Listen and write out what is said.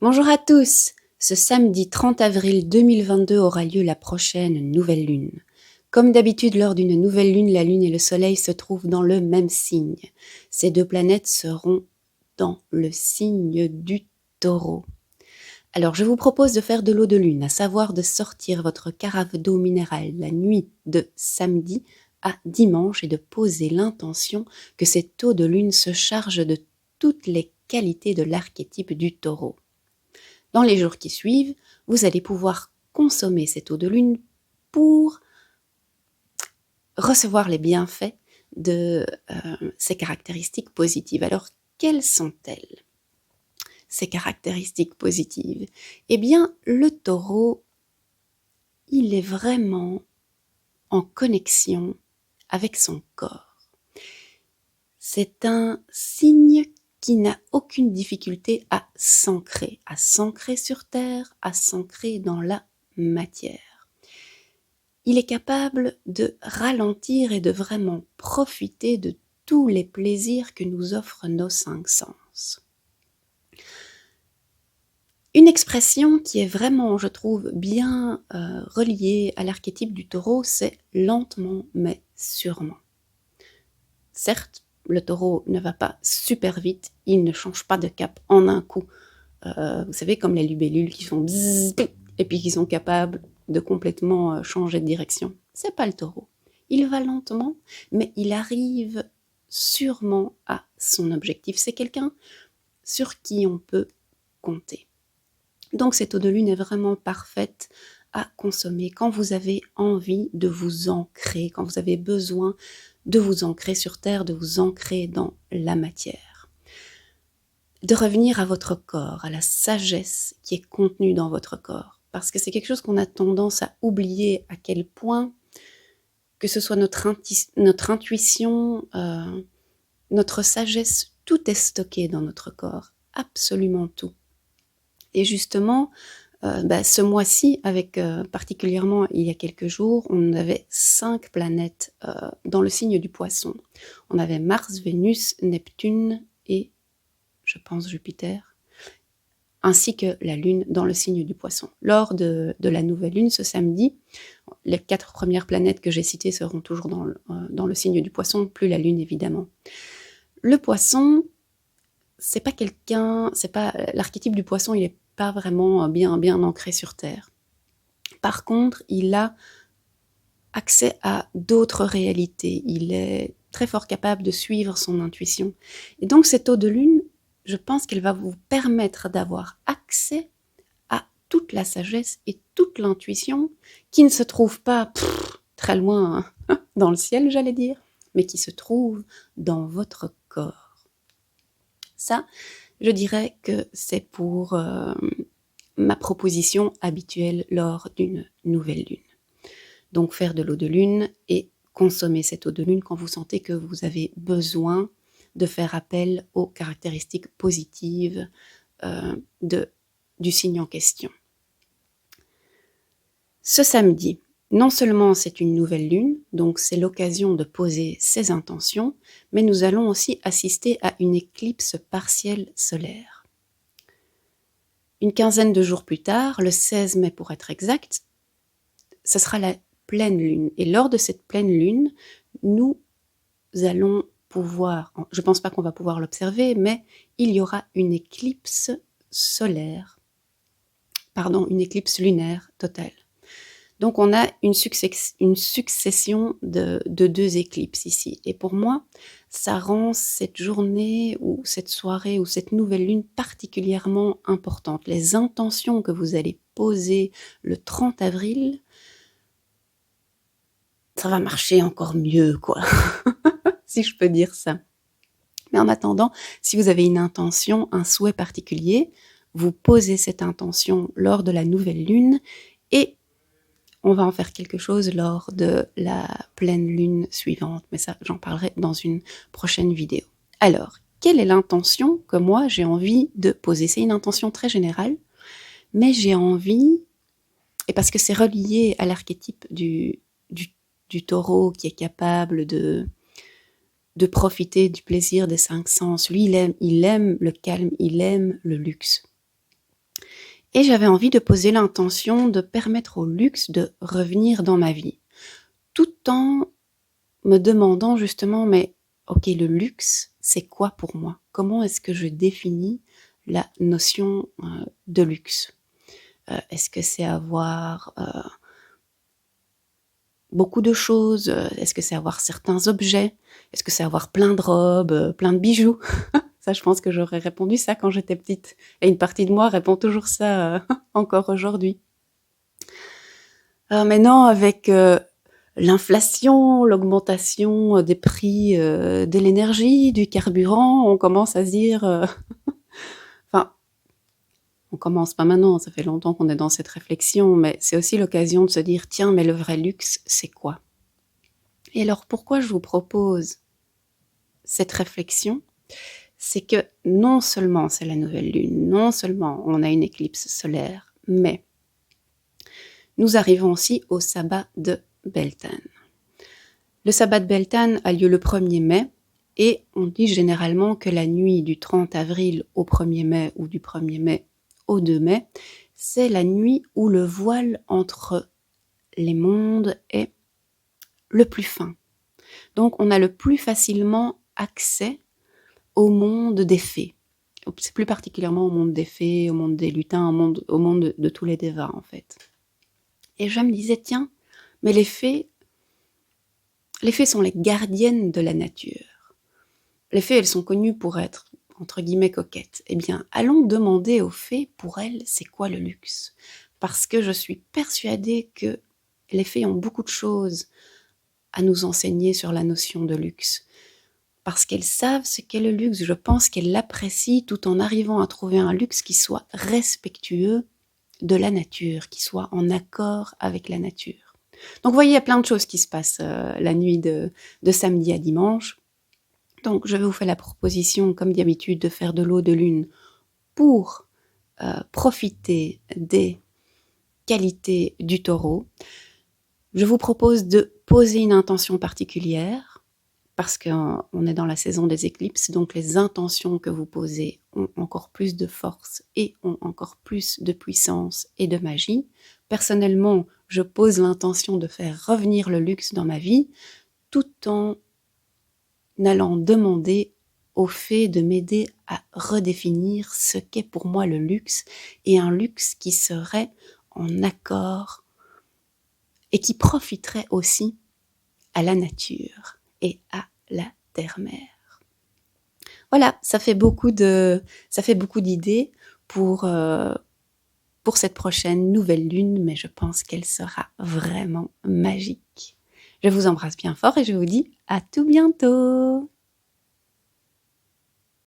Bonjour à tous! Ce samedi 30 avril 2022 aura lieu la prochaine nouvelle lune. Comme d'habitude, lors d'une nouvelle lune, la lune et le soleil se trouvent dans le même signe. Ces deux planètes seront dans le signe du Taureau. Alors, je vous propose de faire de l'eau de lune, à savoir de sortir votre carafe d'eau minérale la nuit de samedi à dimanche et de poser l'intention que cette eau de lune se charge de toutes les qualités de l'archétype du Taureau. Dans les jours qui suivent, vous allez pouvoir consommer cette eau de lune pour recevoir les bienfaits de ces caractéristiques positives. Alors, quelles sont-elles, ces caractéristiques positives? Eh bien, le Taureau, il est vraiment en connexion avec son corps. C'est un signe qui n'a aucune difficulté à s'ancrer sur terre, à s'ancrer dans la matière. Il est capable de ralentir et de vraiment profiter de tous les plaisirs que nous offrent nos cinq sens. Une expression qui est vraiment, je trouve, bien reliée à l'archétype du Taureau, c'est lentement mais sûrement. Certes, le Taureau ne va pas super vite, il ne change pas de cap en un coup. Vous savez, comme les libellules qui font bzzz, et puis qui sont capables de complètement changer de direction. C'est pas le Taureau. Il va lentement, mais il arrive sûrement à son objectif. C'est quelqu'un sur qui on peut compter. Donc cette eau de lune est vraiment parfaite à consommer quand vous avez envie de vous ancrer, quand vous avez besoin de vous ancrer sur terre, de vous ancrer dans la matière. De revenir à votre corps, à la sagesse qui est contenue dans votre corps. Parce que c'est quelque chose qu'on a tendance à oublier, à quel point, que ce soit notre intuition, notre sagesse, tout est stocké dans notre corps, absolument tout. Et justement, ce mois-ci, avec particulièrement il y a quelques jours, on avait 5 planètes dans le signe du Poisson. On avait Mars, Vénus, Neptune et, je pense, Jupiter, ainsi que la Lune dans le signe du Poisson. Lors de la nouvelle Lune, ce samedi, les 4 premières planètes que j'ai citées seront toujours dans le signe du Poisson, plus la Lune évidemment. Le Poisson, c'est pas l'archétype du Poisson, il n'est pas vraiment bien ancré sur Terre. Par contre, il a accès à d'autres réalités. Il est très fort capable de suivre son intuition. Et donc, cette eau de lune, je pense qu'elle va vous permettre d'avoir accès à toute la sagesse et toute l'intuition qui ne se trouve pas très loin dans le ciel, j'allais dire, mais qui se trouve dans votre corps. Ça, je dirais que c'est pour ma proposition habituelle lors d'une nouvelle lune. Donc faire de l'eau de lune et consommer cette eau de lune quand vous sentez que vous avez besoin de faire appel aux caractéristiques positives du signe en question. Ce samedi, non seulement c'est une nouvelle lune, donc c'est l'occasion de poser ses intentions, mais nous allons aussi assister à une éclipse partielle solaire. Une quinzaine de jours plus tard, le 16 mai pour être exact, ce sera la pleine lune. Et lors de cette pleine lune, nous allons pouvoir, je ne pense pas qu'on va pouvoir l'observer, mais il y aura une éclipse lunaire totale. Donc on a une succession de 2 éclipses ici. Et pour moi, ça rend cette journée ou cette soirée ou cette nouvelle lune particulièrement importante. Les intentions que vous allez poser le 30 avril, ça va marcher encore mieux, quoi, si je peux dire ça. Mais en attendant, si vous avez une intention, un souhait particulier, vous posez cette intention lors de la nouvelle lune et on va en faire quelque chose lors de la pleine lune suivante. Mais ça, j'en parlerai dans une prochaine vidéo. Alors, quelle est l'intention que moi j'ai envie de poser? C'est une intention très générale, mais j'ai envie, et parce que c'est relié à l'archétype du Taureau qui est capable de profiter du plaisir des 5 sens. Lui, il aime le calme, il aime le luxe. Et j'avais envie de poser l'intention de permettre au luxe de revenir dans ma vie, tout en me demandant justement, mais ok, le luxe, c'est quoi pour moi? Comment est-ce que je définis la notion de luxe? Est-ce que c'est avoir beaucoup de choses? Est-ce que c'est avoir certains objets? Est-ce que c'est avoir plein de robes, plein de bijoux? Ça, je pense que j'aurais répondu ça quand j'étais petite. Et une partie de moi répond toujours ça encore aujourd'hui. Mais non, avec l'inflation, l'augmentation des prix de l'énergie, du carburant, on commence à se dire... Enfin, on commence pas maintenant, ça fait longtemps qu'on est dans cette réflexion, mais c'est aussi l'occasion de se dire, tiens, mais le vrai luxe, c'est quoi? Et alors, pourquoi je vous propose cette réflexion? C'est que non seulement c'est la nouvelle lune, non seulement on a une éclipse solaire, mais nous arrivons aussi au sabbat de Beltane. Le sabbat de Beltane a lieu le 1er mai et on dit généralement que la nuit du 30 avril au 1er mai ou du 1er mai au 2 mai, c'est la nuit où le voile entre les mondes est le plus fin. Donc on a le plus facilement accès au monde des fées. C'est plus particulièrement au monde des fées, au monde des lutins, au monde de tous les dévas en fait. Et je me disais, tiens, mais les fées sont les gardiennes de la nature. Les fées, elles sont connues pour être, entre guillemets, coquettes. Eh bien, allons demander aux fées, pour elles, c'est quoi le luxe? Parce que je suis persuadée que les fées ont beaucoup de choses à nous enseigner sur la notion de luxe. Parce qu'elles savent ce qu'est le luxe. Je pense qu'elles l'apprécient tout en arrivant à trouver un luxe qui soit respectueux de la nature, qui soit en accord avec la nature. Donc vous voyez, il y a plein de choses qui se passent la nuit de samedi à dimanche. Donc je vais vous faire la proposition, comme d'habitude, de faire de l'eau de lune pour profiter des qualités du taureau. Je vous propose de poser une intention particulière, parce qu'on est dans la saison des éclipses, donc les intentions que vous posez ont encore plus de force et ont encore plus de puissance et de magie. Personnellement, je pose l'intention de faire revenir le luxe dans ma vie, tout en allant demander aux fées de m'aider à redéfinir ce qu'est pour moi le luxe, et un luxe qui serait en accord et qui profiterait aussi à la nature et à la terre-mère. Voilà, ça fait beaucoup d'idées pour cette prochaine nouvelle lune, mais je pense qu'elle sera vraiment magique. Je vous embrasse bien fort et je vous dis à tout bientôt.